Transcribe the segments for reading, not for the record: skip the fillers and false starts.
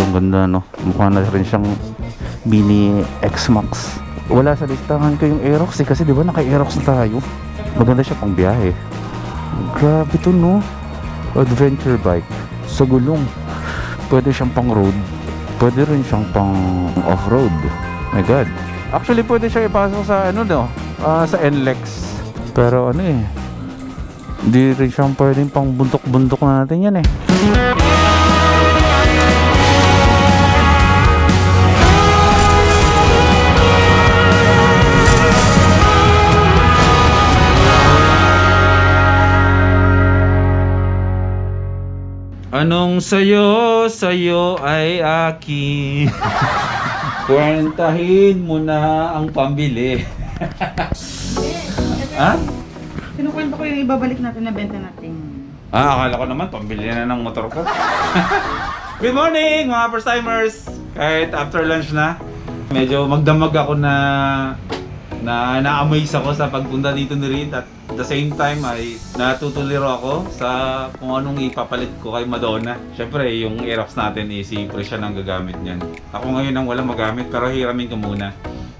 ang ganda, no? Mukha na rin siyang mini X-Max. Wala sa listahan ko yung Aerox kasi di ba naka-Aerox na tayo. Maganda siya pang biyahe. Grabe to, no? Adventure bike sa gulong. Pwede siyang pang road, pwede rin siyang pang off-road. My god. Actually pwede siyang ipasok sa ano, no? Sa NLEX. Pero ano eh, hindi rin siyang pwedeng pang bundok-bundok na natin yan eh. Anong sayo ay akin. Kwentahin mo na ang pambili. Ha? Kinukwento ko yung ibabalik natin na benta natin. Akala ko naman pambili na ng motor ko. Good morning mga first timers. Kahit after lunch na, medyo magdamag ako na na-amaze ako sa pagpunta dito ni Reed. At the same time ay natutuliro ako sa kung anong ipapalit ko kay Madonna. Syempre yung Aerox natin is si Prisha nang gagamit niyan. Ako ngayon ang walang magamit pero hiramin ko muna.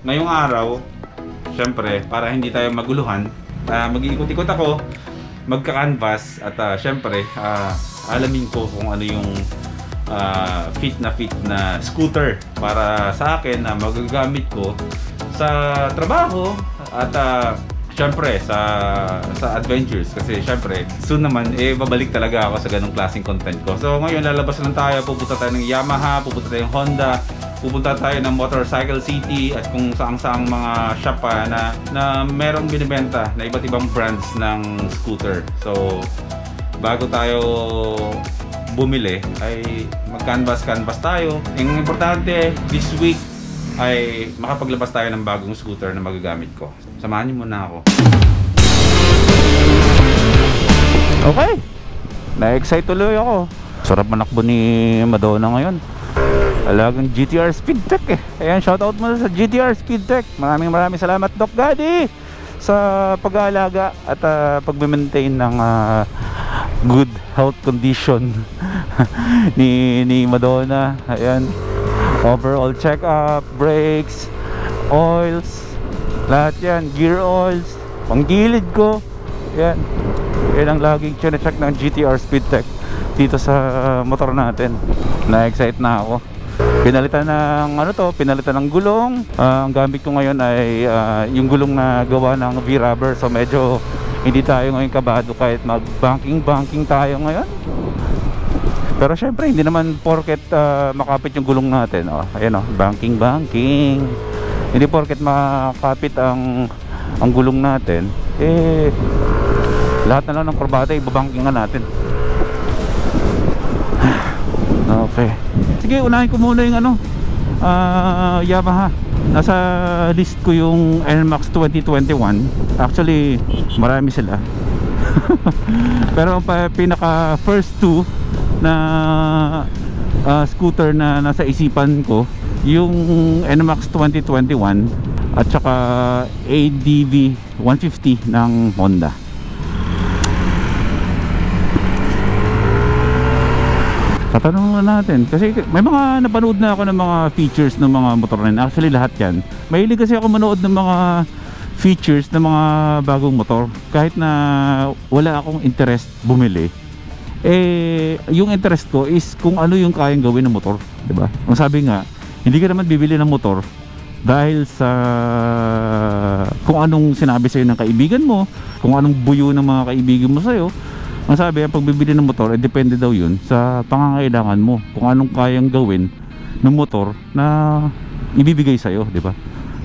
Ngayong araw, syempre para hindi tayo maguluhan, mag-iikot-ikot ako, magka-canvas at syempre alamin ko kung ano yung fit na scooter para sa akin na magagamit ko sa trabaho at syempre sa adventures kasi syempre soon naman babalik talaga ako sa ganung klaseng content ko. So ngayon lalabas lang tayo, pupunta tayo ng Yamaha, pupunta tayo ng Honda, pupunta tayo ng Motorcycle City at kung saang-saang mga shop pa na merong binibenta na iba't ibang brands ng scooter. So bago tayo bumili ay mag-canvas tayo. Ang importante this week ay makapaglabas tayo ng bagong scooter na magagamit ko. Samahan niyo muna ako. Okay, na-excite tuloy ako. Sarap manakbo ni Madonna ngayon. Alagang GTR Speedtech eh. Ayan, shoutout mo sa GTR Speedtech. Maraming salamat Doc Gaddy sa pag-aalaga at pag-maintain ng good health condition ni Madonna. Ayan, overall check-up, brakes, oils, lahat yan, gear oils, panggilid ko. Yan, yan ang laging chine-check ng GTR Speedtech dito sa motor natin. Na-excite na ako. Pinalitan ng pinalitan ng gulong. Ang gamit ko ngayon ay yung gulong na gawa ng V-rubber. So medyo hindi tayo ngayon kabado kahit mag-banking tayo ngayon. Pero syempre hindi naman porket makapit yung gulong natin. Ayan banking. Hindi porket makapit ang gulong natin, lahat na lang ng kurbada ibabankingan natin. Okay. Sige, unahin ko muna yung Yamaha. Nasa list ko yung NMAX 2021. Actually, marami sila. Pero ang pinaka first two na scooter na nasa isipan ko, yung NMAX 2021 at saka ADV 150 ng Honda. Tatanong na natin kasi may mga napanood na ako ng mga features ng mga motor na yun. Actually lahat yan. Mahilig kasi ako manood ng mga features ng mga bagong motor. Kahit na wala akong interest bumili, yung interest ko is kung ano yung kayang gawin ng motor, diba? Ang sabi nga, hindi ka naman bibili ng motor dahil sa kung anong sinabi sa'yo ng kaibigan mo, kung anong buyo ng mga kaibigan mo sa'yo. Ang sabi, ang pagbibili ng motor, depende daw yun sa pangangailangan mo, kung anong kayang gawin ng motor na ibibigay sa'yo, di ba?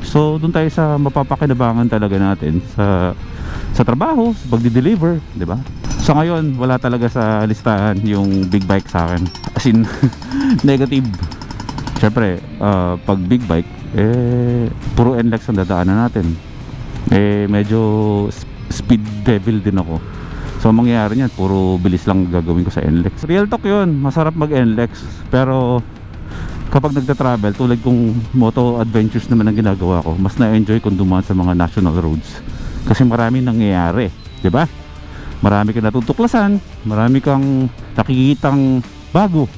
So doon tayo sa mapapakinabangan talaga natin sa trabaho, sa pagdi-deliver, di ba? So ngayon wala talaga sa listahan yung big bike sa akin, as in negative. Syempre pag big bike puro NLEX ang dadaanan natin. Medyo speed devil din ako. So mangyayari niyan, puro bilis lang gagawin ko sa NLEX. Real talk yun, masarap mag NLEX. Pero kapag nagta-travel, tulad kong moto adventures naman ang ginagawa ko, mas na-enjoy kung dumaan sa mga national roads. Kasi marami nangyayari, di ba? Marami kang natutuklasan, marami kang nakikitang bago.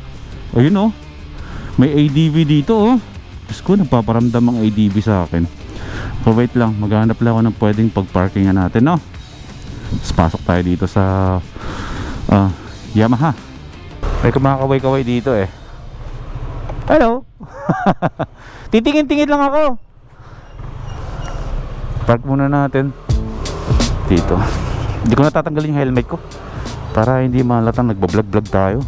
O May ADV dito oh. Diyos ko, nagpaparamdam ang ADV sa akin. So wait lang, maghanap lang ako ng pwedeng pagparkingan natin, no? Tapos pasok tayo dito sa Yamaha. May kumakaway-kaway dito eh. Hello. Titingin-tingin lang ako. Park muna natin dito. Hindi ko natatanggalin yung helmet ko para hindi mahalatang nagbablog-vlog tayo.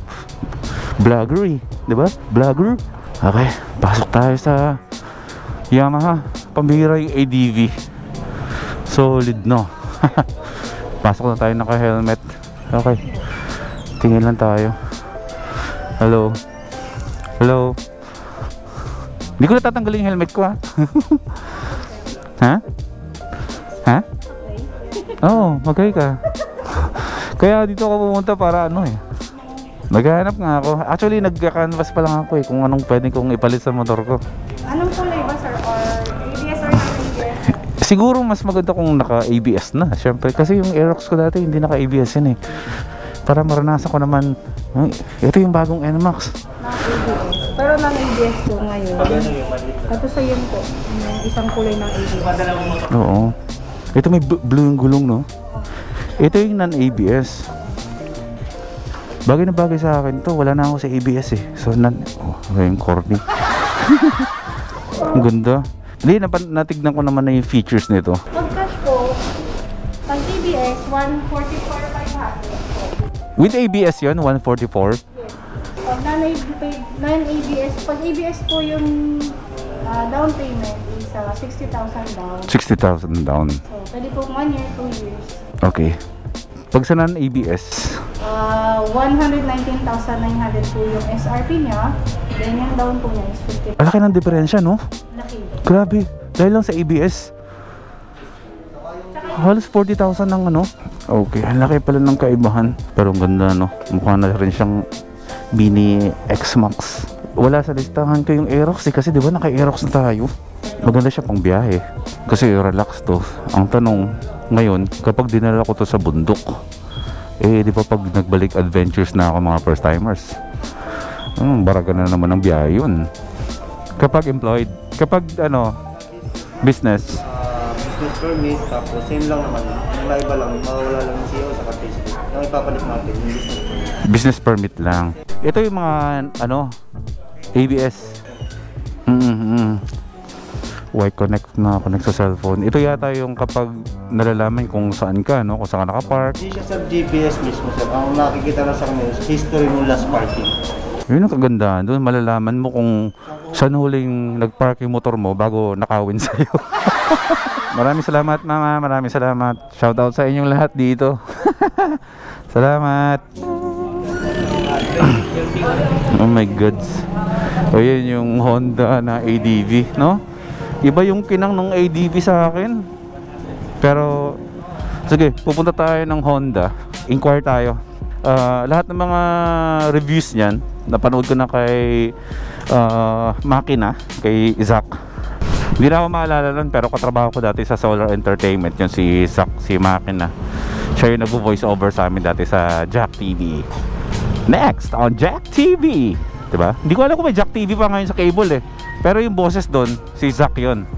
Vlogger eh, diba? Vlogger. Okay, pasok tayo sa Yamaha. Pambihira yung ADV. Solid, no? Pasok na tayo naka-helmet. Okay, tingin lang tayo. Hello. Hello. Hindi ko natatanggalin yung helmet ko ha. Ha? Ha? Oo, okay ka. Kaya dito ako pumunta para ano eh, naghahanap nga ako. Actually nagka-canvas pa lang ako eh, kung anong pwede kong ipalit sa motor ko. Anong kulay ba sir? Or ABS or non-ABS? Siguro mas maganda kung naka-ABS na. Siyempre, kasi yung Aerox ko dati hindi naka-ABS yan eh. Para maranasan ko naman, ito yung bagong NMAX. Non-ABS. Pero non-ABS po ngayon. Tapos sa yun po, yung isang kulay ng ABS. Oo. Ito may blue yung gulong, no? Ito yung non-ABS. Bagay na bagay sa akin to. Wala na ako sa ABS eh. So, yung corny. Ang ganda. Hindi, natignan ko naman na yung features nito. Pag cash po, pag ABS, 144,500. With ABS yun, 144. Yes. Pag non-ABS, pag ABS po yung down payment is 60,000 down. 60,000 down. So, pwede po 1 year, 2 years. Okay. Pag sa non-ABS, 119,900 po yung SRP niya. Then yung down po niya is 50,000. malaki ng diferensya, no? Laki. Grabe. Dahil lang sa ABS. Halos 40,000 ng ano. Okay, ang laki pala ng kaibahan. Pero ang ganda, no? Mukha na rin siyang mini X-Max. Wala sa listahan ko yung Aerox eh, kasi di ba naka-Aerox na tayo. Maganda siya pang biyahe kasi relax to. Ang tanong ngayon, kapag dinala ko to sa bundok, eh di ba pag nagbalik adventures na ako mga first timers, baraga na naman ang biyahe yun. Kapag employed, kapag ano, business, business permit, tapos same lang naman. Yung iba lang, mawala lang yung CO sa Facebook. Yung ipapalit natin, yung business permit. Business permit lang. Ito yung mga ano, ABS. Y-connect na connect sa cellphone. Ito yata yung kapag nalalaman kung saan ka, no? Kung saan ka nakapark. Hindi siya sa GPS mismo, sir. Ang nakikita na sa kanya is history mo last parking. Yun ang kagandahan. Doon malalaman mo kung saan huling nagpark yung motor mo bago nakawin sa'yo. Maraming salamat, mama. Maraming salamat. Shoutout sa inyong lahat dito. Salamat. Oh my gods. O yun yung Honda na ADV, no? Iba yung kinang ng ADV sa akin. Pero sige, pupunta tayo ng Honda. Inquire tayo. Lahat ng mga reviews niyan napanood ko na kay Makina, kay Zach. Hindi na ako maalala nun, pero katrabaho ko dati sa Solar Entertainment yun, si Zach, si Makina. Siya yung nag-voice over sa amin dati sa Jack TV. Next on Jack TV, diba? Hindi ko alam kung may Jack TV pa ngayon sa cable eh. Pero yung boses doon, si Zach yun,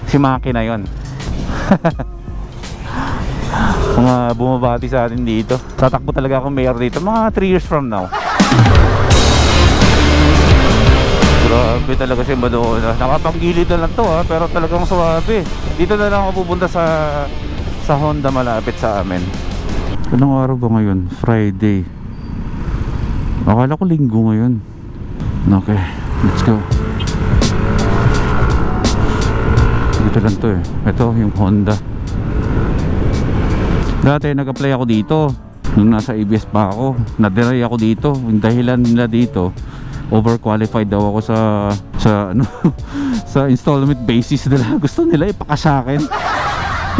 si Makina yun. Mga bumabati sa atin dito. Tatakbo talaga akong mayor dito mga 3 years from now. Grabe talaga si Madonna. Nakapanggilid na lang to ha, pero talagang suwabe. Dito na lang ako pupunta sa Honda malapit sa amin. Anong araw ba ngayon? Friday. Akala ko linggo ngayon. Okay, let's go. Dito lang to eh. Ito yung Honda. Dati nag-apply ako dito nung nasa ABS pa ako. Nadiray ako dito. Yung dahilan nila dito, overqualified daw ako sa ano sa installment basis nila. Gusto nila ipakasakin.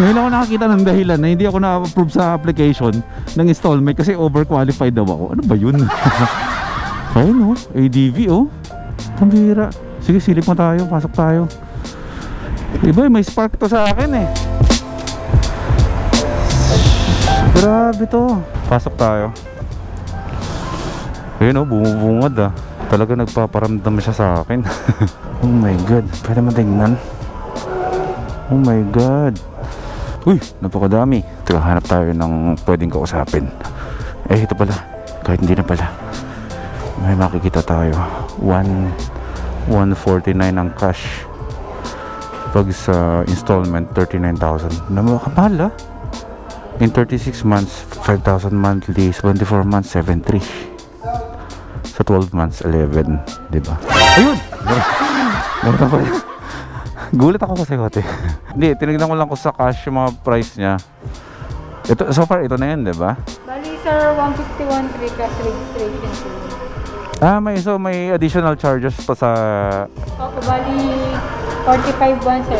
Ngayon ako nakakita ng dahilan na hindi ako na-approve sa application ng installment kasi overqualified daw ako. Ano ba yun? Ayun oh, ADV oh. Pambira. Sige, silip mo tayo, pasok tayo. Iba, may spark to sa akin eh. Grabe to. Pasok tayo. Ayun oh, bumubungad ah. Talaga nagpaparamdam siya sa akin. Oh my god, pwede mo tingnan. Oh my god. Uy, napakadami. Teka, hanap tayo ng pwedeng kausapin. Eh, ito pala. Kahit hindi na pala. May makikita tayo. 149 ang cash. Pag sa installment, 39,000. Nakamahal ah. In 36 months, 5,000 monthly. 24 months, 7,300. Sa 12 months, 11. Diba? Ayun! Meron pa rin. Gulat ako kasi kote. Hindi, tinignan ko lang ko sa cash yung mga price niya. Ito, so far, ito na yun, diba? Bali, sir, 151 free cash registration po. May additional charges pa sa... Opo, bali, 45 buwan, sir.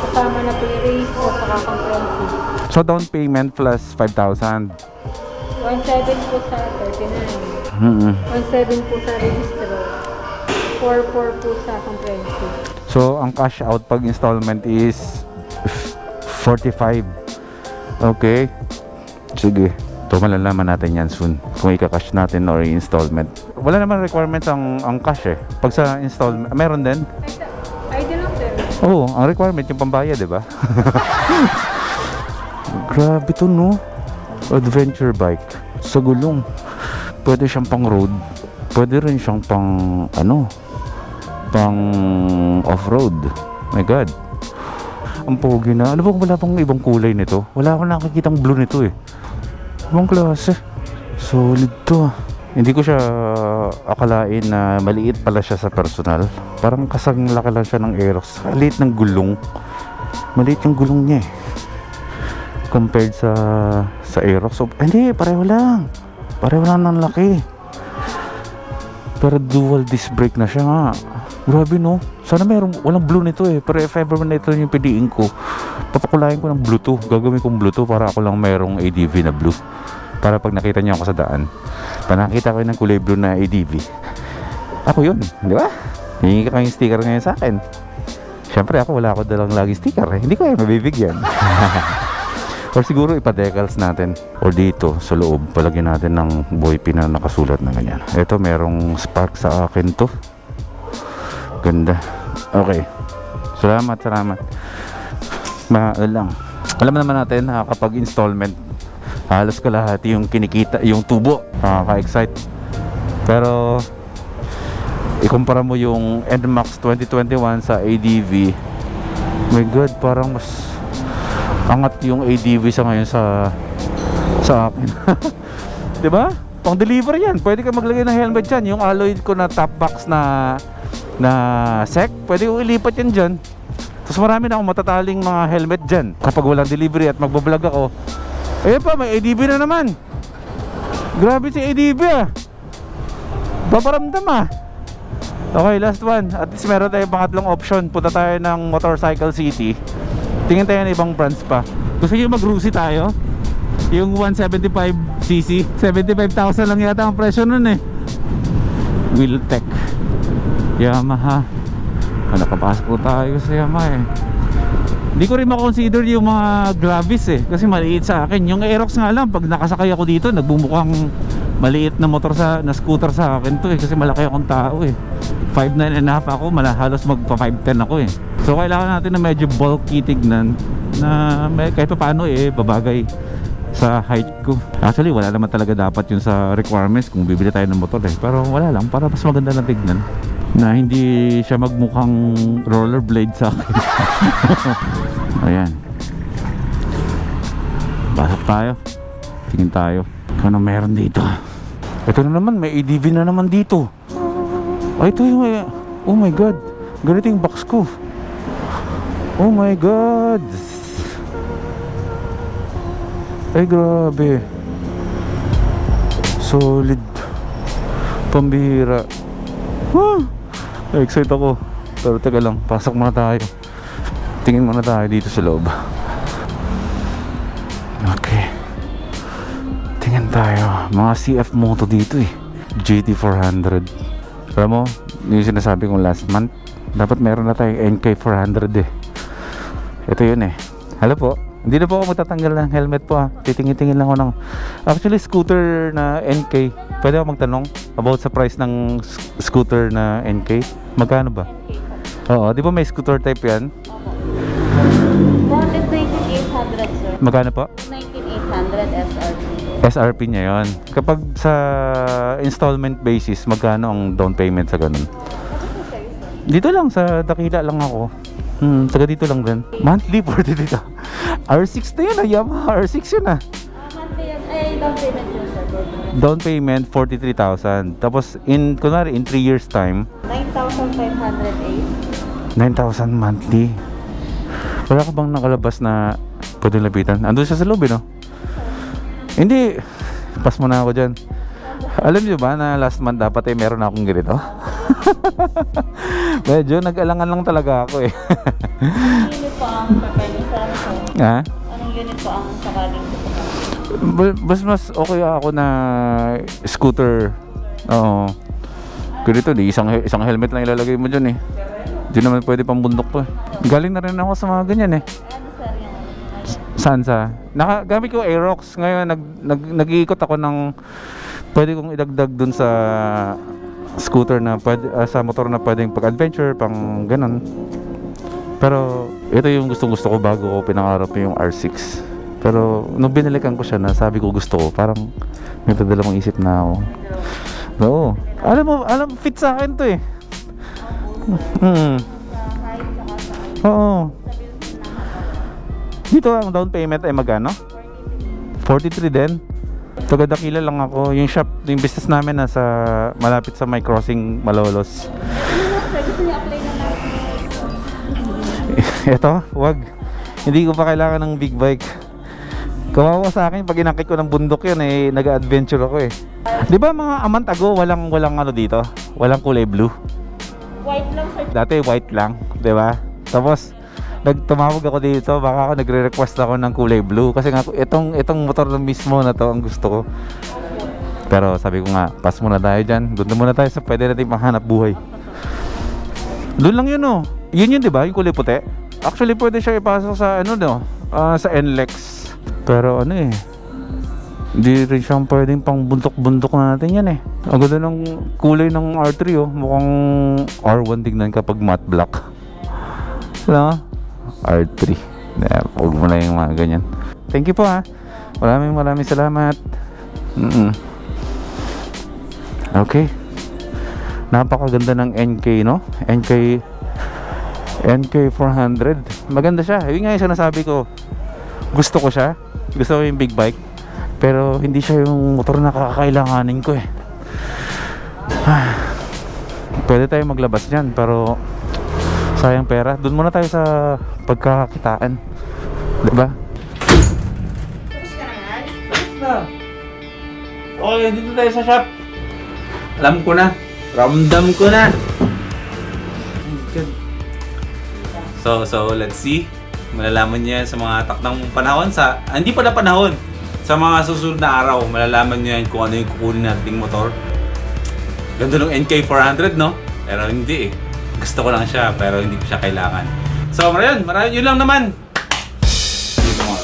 Kasama na po yung race po sa comprehensive. So, down payment plus 5,000. 1.7 po sa 39. 1.7 po sa registro. 4.4 po sa comprehensive. So, ang cash out pag installment is 45. Okay. Sige. Ito malalaman natin yan soon. Kung ika-cash natin or installment. Wala naman requirements ang cash eh. Pag sa installment, meron din? Ay, din lang, sir. Oo, ang requirement yung pambayad, di ba? Grabe to, no? Adventure bike. Sa gulong. Pwede siyang pang road. Pwede rin siyang pang, pang off-road. My God. Ang pogi na. Ano ba kung wala pang ibang kulay nito? Wala akong nakikitang blue nito eh. Ibang klase. Solid to ah. Hindi ko siya akalain na maliit pala siya sa personal. Parang kasang laki lang siya ng Aerox. Maliit ng gulong. Maliit yung gulong niya eh. Compared sa Aerox. So, hindi, pareho lang. Pareho lang ng laki. Pero dual disc brake na siya nga. Grabe no. Sana walang blue nito eh. Pero if ever man ito yung piliin ko, papakulayin ko ng blue to. Gagawin kong blue to para ako lang merong ADV na blue. Para pag nakita niyo ako sa daan, pag nakita ko ng kulay blue na ADV, ako yun, di ba? Hingi ka kayong sticker ngayon sa akin. Siyempre ako, wala ako dalang lagi sticker eh. Hindi ko yan mabibigyan. Or siguro ipa-decals natin. Or dito sa loob, palagyan natin ng boy pin na nakasulat na ganyan. Ito merong spark sa akin to. Ganda. Okay. Salamat. Lang. Alam naman natin kapag installment, halos kalahati yung kinikita, yung tubo. Ka-excite. Pero ikumpara mo yung NMAX 2021 sa ADV. My God, parang mas angat yung ADV sa ngayon sa akin. 'Di ba? Pang deliver yan. Pwede ka maglagay ng helmet diyan. Yung alloy ko na top box na sec, pwede ko ilipat yan diyan. Tapos marami na akong matataling mga helmet diyan. Kapag walang delivery at magbablog ako, ayun pa, may ADV na naman. Grabe si ADV ah. Babaramdam ah. Okay, last one. At least meron tayong pangatlong option. Punta tayo ng Motorcycle City. Tingin tayo ng ibang brands pa. Gusto nyo mag-Rusi tayo? Yung 175cc 75,000 lang yata ang presyo nun eh. Wheeltech Yamaha. Nakapasok po tayo sa Yamaha eh. Hindi ko rin makonsider yung mga Gravis eh, kasi maliit sa akin. Yung Aerox nga lang, pag nakasakay ako dito, nagbumukhang maliit na motor na scooter sa akin to eh, kasi malaki akong tao eh. 5'9 and a half ako, halos magpa 5'10 ako eh. So kailangan natin na medyo bulky tignan, na kahit pa paano eh, babagay sa height ko. Actually wala naman talaga dapat yun sa requirements kung bibili tayo ng motor eh, pero wala lang, para mas maganda na tignan, na hindi siya magmukhang rollerblade sa akin. Ayan, pasok tayo, tingin tayo kung ano meron dito. Ito na naman, may ADV na naman dito. Ay, ito yung, oh my god, ganito yung box ko. Oh my god. Ay grabe, solid, pambihira. Excited ako. Pero teka lang, pasok muna tayo. Tingin muna tayo dito sa loob. Okay, tingin tayo. Mga CF moto dito eh, GT400. Alam mo, yung sinasabi kong last month, dapat meron na tayong NK400 eh. Ito yun eh. Hello po, hindi na po ako magtatanggal ng helmet po ha. Titingin-tingin lang ako ng actually scooter na NK. Pwede ako magtanong about sa price ng scooter na NK? Magkano ba? NK po. Oo, di ba may scooter type yan? Opo. Bakit 19,800 sir? Magkano po? 19,800 SRP. SRP niya yon. Kapag sa installment basis, magkano ang down payment sa ganun? Dito lang, sa Dakila lang ako. Taga dito lang din. Monthly 43. R6 na yun, Yamaha R6 yun ah. Monthly yan, ay down payment yun sir. Down payment 43,000. Tapos kunwari in 3 years time, 9,508. 9,000 monthly. Wala ka bang nakalabas na pwedeng lapitan? Andun siya sa loob no? Hindi. Pass mo na ako dyan. Alam niyo ba na last month dapat meron akong ganito? Medyo nag-alangan lang talaga ako eh. Anong unit po ang pagkainisan ko? Ha? Anong unit po ang sakaling ko? Mas okay ako na scooter. Oo. Ganito, di isang helmet lang ilalagay mo dyan eh. Di naman pwede pang bundok to eh. Galing na rin ako sa mga ganyan eh. Ano sir yung Saan sa? Gamit ko Aerox. Ngayon nag-iikot ako ng pwede kong idagdag dun sa scooter na pwede, sa motor na pwedeng pag-adventure, pang ganun. Pero ito yung gustong-gusto ko bago ko pinangarap yung R6. Pero nung binalikan ko siya na sabi ko gusto ko, parang may padalawang isip na ako. Oo. Alam fit sa akin to eh. Oo. Dito ang down payment ay magkano? 43 din. Taga Dakila lang ako. Yung shop, yung business namin nasa malapit sa my crossing Malolos. gusto niya apply na natin? Ito, wag. Hindi ko pa kailangan ng big bike. Kawawa sa akin pag inakit ko ng bundok yun eh, nag-adventure ako eh. 'Di ba mga a month ago walang ano dito? Walang kulay blue. White lang sir. Dati white lang, 'di ba? Tapos tumawag ako dito, baka ako nagre-request ako ng kulay blue kasi nga itong motor na mismo na to ang gusto ko. Pero sabi ko nga, pass muna tayo diyan. Doon muna tayo sa pwede natin mahanap buhay. Doon lang yun oh. Yun 'di ba? Yung kulay puti. Actually pwede siya ipasok sa sa NLEX. Pero hindi rin siyang pwedeng pang bundok-bundok natin yan eh. Ang ganda ng kulay ng R3 oh. Mukhang R1 tignan kapag matte black. Wala R3. Huwag mo na yung mga ganyan. Thank you po ha. Maraming salamat. Okay. Napakaganda ng NK no? NK 400. Maganda siya. Yun nga yung sinasabi ko. Gusto ko siya. Gusto ko yung big bike. Pero hindi siya yung motor na kakailanganin ko eh. Pwede tayo maglabas dyan. Pero sayang pera. Doon muna tayo sa pagkakakitaan. Diba? Okay, dito tayo sa shop. Alam ko na. Ramdam ko na. So let's see. Malalaman niya sa mga takdang panahon hindi pala panahon. Sa mga susunod na araw, malalaman niya kung ano yung kukunin nating motor. Ganda ng NK400 no? Pero hindi eh. Gusto ko lang siya pero hindi ko siya kailangan. So, yun lang naman. Dito mga